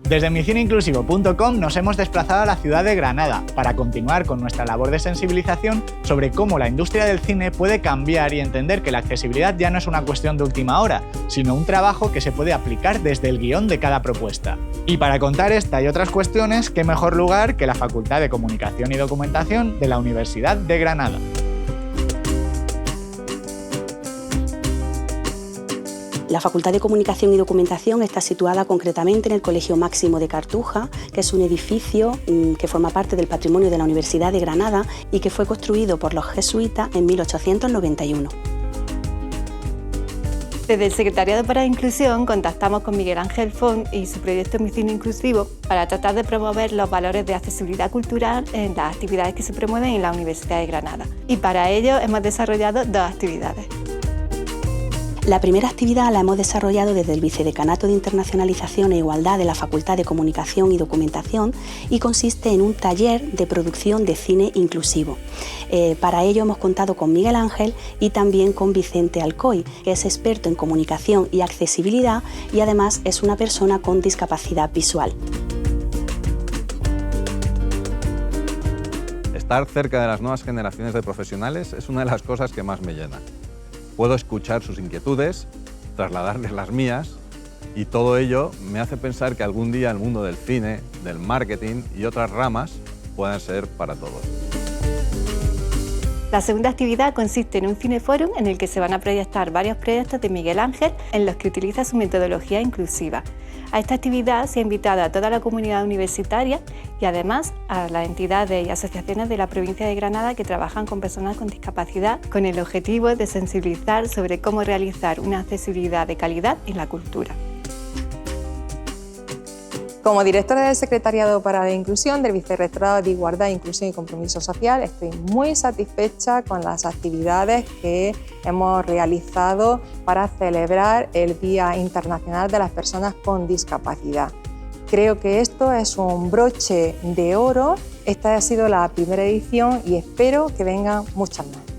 Desde micineinclusivo.com nos hemos desplazado a la ciudad de Granada para continuar con nuestra labor de sensibilización sobre cómo la industria del cine puede cambiar y entender que la accesibilidad ya no es una cuestión de última hora, sino un trabajo que se puede aplicar desde el guión de cada propuesta. Y para contar esta y otras cuestiones, qué mejor lugar que la Facultad de Comunicación y Documentación de la Universidad de Granada. La Facultad de Comunicación y Documentación está situada concretamente en el Colegio Máximo de Cartuja, que es un edificio que forma parte del patrimonio de la Universidad de Granada y que fue construido por los jesuitas en 1891. Desde el Secretariado para la Inclusión contactamos con Miguel Ángel Font y su proyecto Mi Cine Inclusivo para tratar de promover los valores de accesibilidad cultural en las actividades que se promueven en la Universidad de Granada. Y para ello hemos desarrollado dos actividades. La primera actividad la hemos desarrollado desde el Vicedecanato de Internacionalización e Igualdad de la Facultad de Comunicación y Documentación y consiste en un taller de producción de cine inclusivo. Para ello hemos contado con Miguel Ángel y también con Vicente Alcoy, que es experto en comunicación y accesibilidad y además es una persona con discapacidad visual. Estar cerca de las nuevas generaciones de profesionales es una de las cosas que más me llena. Puedo escuchar sus inquietudes, trasladarles las mías y todo ello me hace pensar que algún día el mundo del cine, del marketing y otras ramas puedan ser para todos. La segunda actividad consiste en un cineforum en el que se van a proyectar varios proyectos de Miguel Ángel en los que utiliza su metodología inclusiva. A esta actividad se ha invitado a toda la comunidad universitaria y además a las entidades y asociaciones de la provincia de Granada que trabajan con personas con discapacidad con el objetivo de sensibilizar sobre cómo realizar una accesibilidad de calidad en la cultura. Como directora del Secretariado para la Inclusión del Vicerrectorado de Igualdad, Inclusión y Compromiso Social, estoy muy satisfecha con las actividades que hemos realizado para celebrar el Día Internacional de las Personas con Discapacidad. Creo que esto es un broche de oro. Esta ha sido la primera edición y espero que vengan muchas más.